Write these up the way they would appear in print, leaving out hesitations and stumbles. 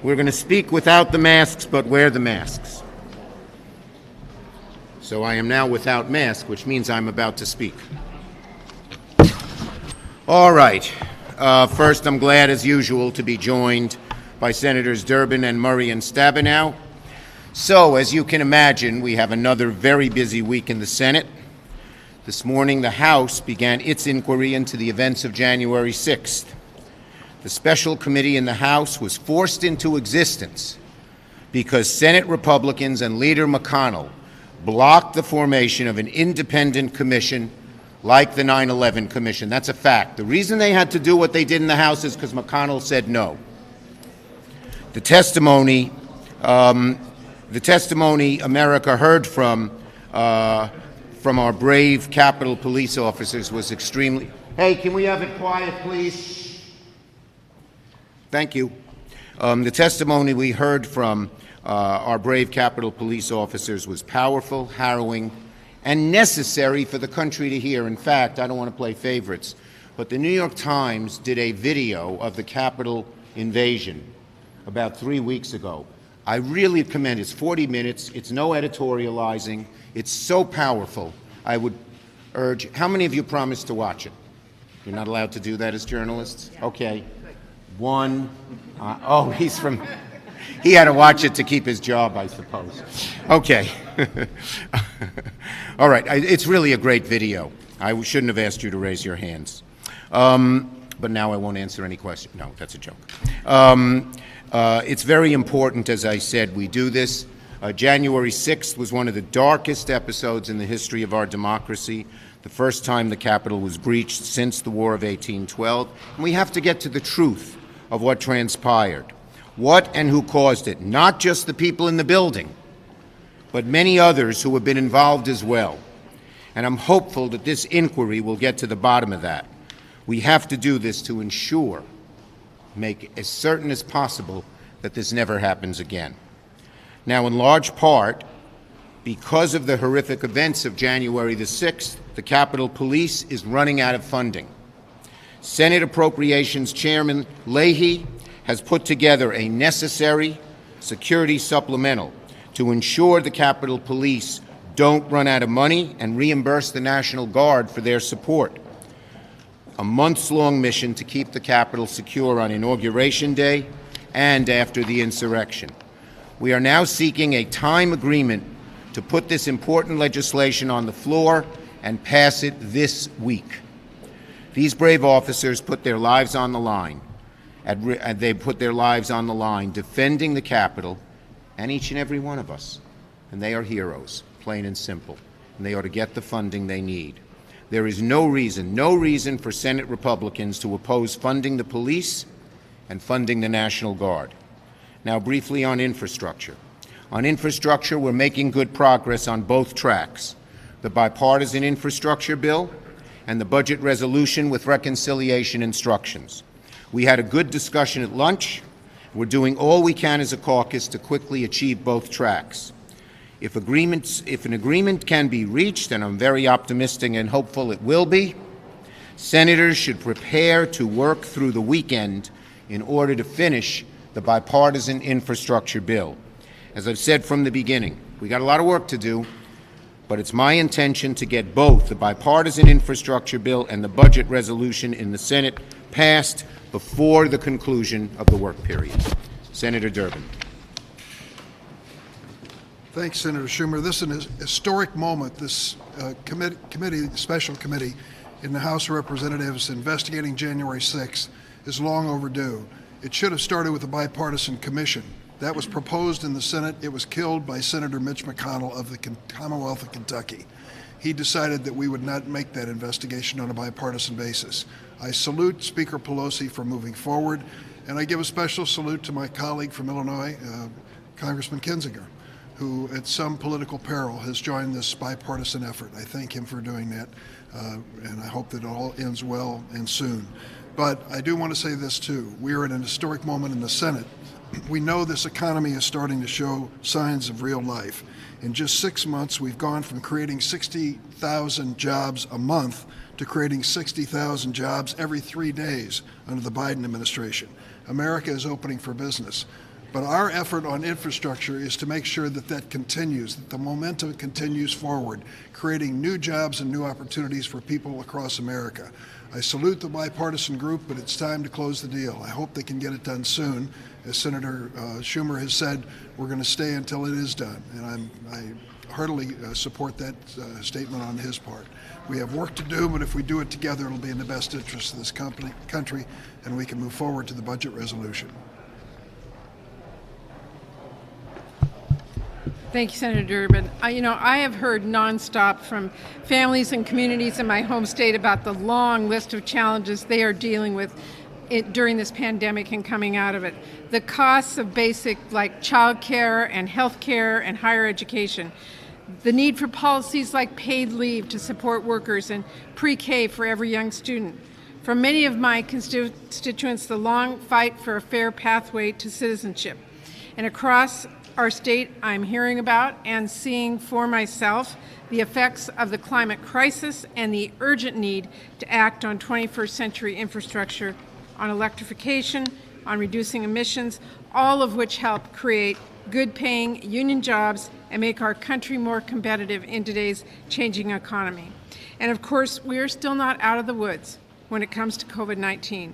We're going to speak without the masks, but wear the masks. So I am now without mask, which means I'm about to speak. All right. First, I'm glad, as usual, to be joined by Senators Durbin and Murray and Stabenow. So, as you can imagine, we have another very busy week in the Senate. This morning, the House began its inquiry into the events of January 6th. The special committee in the House was forced into existence because Senate Republicans and Leader McConnell blocked the formation of an independent commission like the 9/11 Commission. That's a fact. The reason they had to do what they did in the House is because McConnell said no. The testimony America heard from our brave Capitol Police officers was extremely... Hey, can we have it quiet, please? Thank you. The testimony we heard from our brave Capitol Police officers was powerful, harrowing, and necessary for the country to hear. In fact, I don't want to play favorites, but the New York Times did a video of the Capitol invasion about 3 weeks ago. I really commend it. It's 40 minutes. It's no editorializing. It's so powerful. I would urge, how many of you promised to watch it? You're not allowed to do that as journalists? Okay. One. He had to watch it to keep his job, I suppose. Okay. All right. It's really a great video. I shouldn't have asked you to raise your hands. But now I won't answer any questions. No, that's a joke. It's very important, as I said, we do this. January 6th was one of the darkest episodes in the history of our democracy, the first time the Capitol was breached since the War of 1812. And we have to get to the truth of what transpired, what and who caused it, not just the people in the building, but many others who have been involved as well. And I'm hopeful that this inquiry will get to the bottom of that. We have to do this to ensure, make as certain as possible that this never happens again. Now, in large part, because of the horrific events of January the 6th, the Capitol Police is running out of funding. Senate Appropriations Chairman Leahy has put together a necessary security supplemental to ensure the Capitol Police don't run out of money and reimburse the National Guard for their support. A months-long mission to keep the Capitol secure on Inauguration Day and after the insurrection. We are now seeking a time agreement to put this important legislation on the floor and pass it this week. These brave officers put their lives on the line. They put their lives on the line defending the Capitol and each and every one of us. And they are heroes, plain and simple. And they ought to get the funding they need. There is no reason for Senate Republicans to oppose funding the police and funding the National Guard. Now, briefly on infrastructure. On infrastructure, we're making good progress on both tracks. The bipartisan infrastructure bill and the budget resolution with reconciliation instructions. We had a good discussion at lunch. We're doing all we can as a caucus to quickly achieve both tracks. If an agreement can be reached, and I'm very optimistic and hopeful it will be, senators should prepare to work through the weekend in order to finish the bipartisan infrastructure bill. As I've said from the beginning, we got a lot of work to do, but it's my intention to get both the bipartisan infrastructure bill and the budget resolution in the Senate passed before the conclusion of the work period. Senator Durbin. Thanks, Senator Schumer. This is an historic moment. This special committee in the House of Representatives investigating January 6th is long overdue. It should have started with a bipartisan commission. That was proposed in the Senate. It was killed by Senator Mitch McConnell of the Commonwealth of Kentucky. He decided that we would not make that investigation on a bipartisan basis. I salute Speaker Pelosi for moving forward, and I give a special salute to my colleague from Illinois, Congressman Kinzinger, who at some political peril has joined this bipartisan effort. I thank him for doing that, and I hope that it all ends well and soon. But I do want to say this too. We are at an historic moment in the Senate. We know this economy is starting to show signs of real life. In just 6 months, we've gone from creating 60,000 jobs a month to creating 60,000 jobs every 3 days under the Biden administration. America is opening for business. But our effort on infrastructure is to make sure that that continues, that the momentum continues forward, creating new jobs and new opportunities for people across America. I salute the bipartisan group, but it's time to close the deal. I hope they can get it done soon. As Senator Schumer has said, we're going to stay until it is done, and I heartily support that statement on his part. We have work to do, but if we do it together, it'll be in the best interest of this country, and we can move forward to the budget resolution. Thank you, Senator Durbin. I have heard nonstop from families and communities in my home state about the long list of challenges they are dealing with during this pandemic and coming out of it. The costs of basic like child care and health care and higher education. The need for policies like paid leave to support workers and pre-K for every young student. For many of my constituents, the long fight for a fair pathway to citizenship. And across our state, I'm hearing about and seeing for myself the effects of the climate crisis and the urgent need to act on 21st century infrastructure, on electrification, on reducing emissions, all of which help create good-paying union jobs and make our country more competitive in today's changing economy. And of course, we are still not out of the woods when it comes to COVID-19.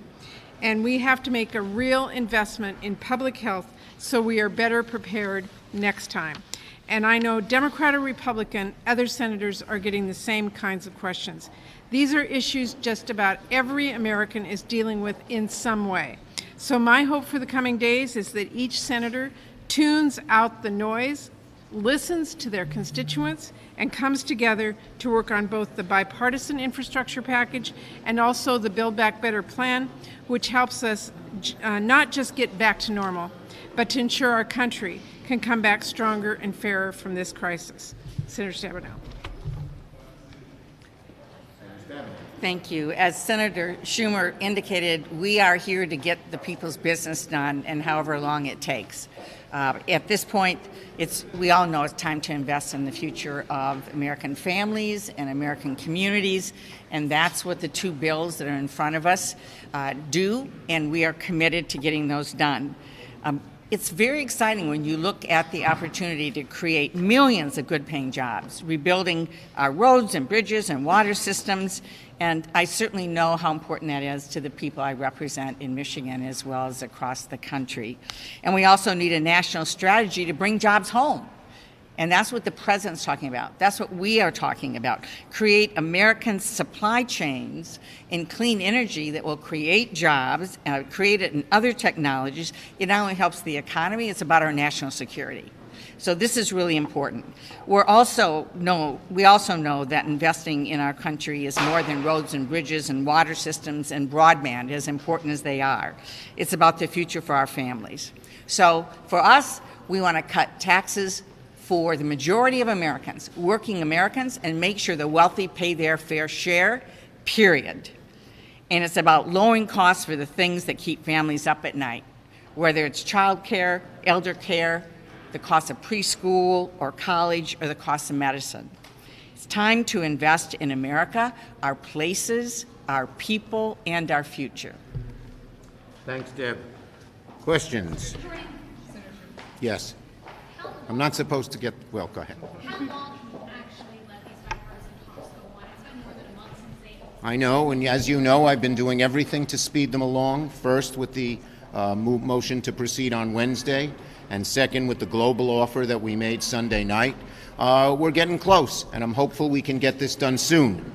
And we have to make a real investment in public health so we are better prepared next time. And I know Democrat or Republican, other senators are getting the same kinds of questions. These are issues just about every American is dealing with in some way. So my hope for the coming days is that each senator tunes out the noise, listens to their constituents, and comes together to work on both the bipartisan infrastructure package and also the Build Back Better plan, which helps us not just get back to normal, but to ensure our country can come back stronger and fairer from this crisis. Senator Stabenow. Thank you. As Senator Schumer indicated, we are here to get the people's business done, and however long it takes. At this point, we all know it's time to invest in the future of American families and American communities, and that's what the two bills that are in front of us do, and we are committed to getting those done. It's very exciting when you look at the opportunity to create millions of good-paying jobs, rebuilding our roads and bridges and water systems, and I certainly know how important that is to the people I represent in Michigan as well as across the country. And we also need a national strategy to bring jobs home. And that's what the president's talking about. That's what we are talking about. Create American supply chains in clean energy that will create jobs, create it in other technologies. It not only helps the economy, it's about our national security. So this is really important. We also know that investing in our country is more than roads and bridges and water systems and broadband, as important as they are. It's about the future for our families. So for us, we want to cut taxes for the majority of Americans, working Americans, and make sure the wealthy pay their fair share, period. And it's about lowering costs for the things that keep families up at night, whether it's child care, elder care, the cost of preschool or college, or the cost of medicine. It's time to invest in America, our places, our people, and our future. Thanks, Deb. Questions? Yes. I'm not supposed to get, well, go ahead. How long can you actually let these bipartisan talks go on? It's been more than a month since they... I know, and as you know, I've been doing everything to speed them along, first with the motion to proceed on Wednesday, and second with the global offer that we made Sunday night. We're getting close, and I'm hopeful we can get this done soon.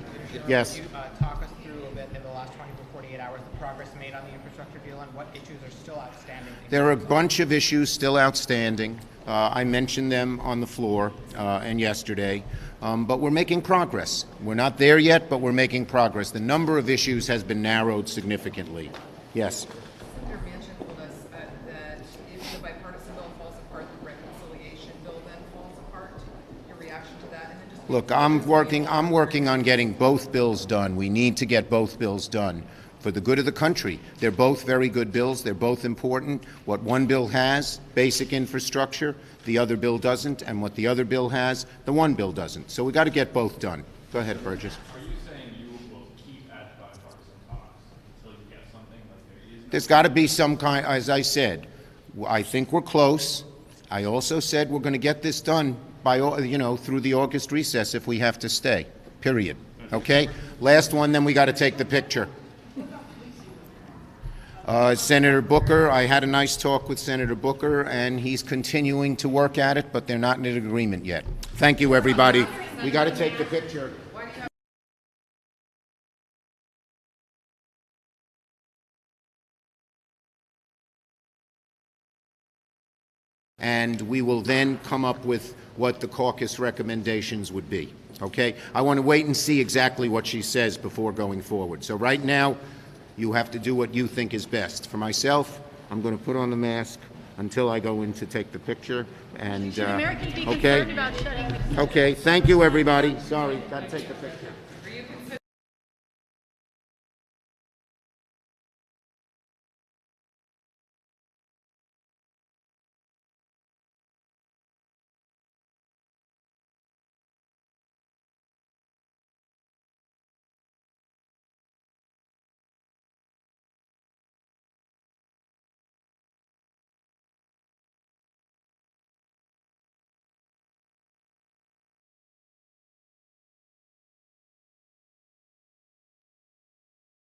Yes? Can you talk us through a bit in the last 24, 48 hours the progress made on the infrastructure deal and what issues are still outstanding? There are a bunch of issues still outstanding. I mentioned them on the floor and yesterday, but we're making progress. We're not there yet, but we're making progress. The number of issues has been narrowed significantly. Yes? Senator Manchin told us that if the bipartisan bill falls apart, the reconciliation bill then falls apart. Your reaction to that? And then just Look, I'm working on getting both bills done. We need to get both bills done for the good of the country. They're both very good bills. They're both important. What one bill has, basic infrastructure, the other bill doesn't, and what the other bill has, the one bill doesn't. So we got to get both done. Go ahead, Burgess. Are you saying you will keep at bipartisan talks until you get something? Like there is There's got to be some kind, as I said, I think we're close. I also said we're going to get this done by, through the August recess if we have to stay, period. Okay? Last one, then we got to take the picture. Senator Booker, I had a nice talk with Senator Booker, and he's continuing to work at it, but they're not in an agreement yet. Thank you, everybody. We got to take the picture. And we will then come up with what the caucus recommendations would be. Okay? I want to wait and see exactly what she says before going forward. So right now, you have to do what you think is best. For myself, I'm going to put on the mask until I go in to take the picture. And Should Americans be okay. concerned about shutting? Okay. Thank you, everybody. Sorry, got to take the picture.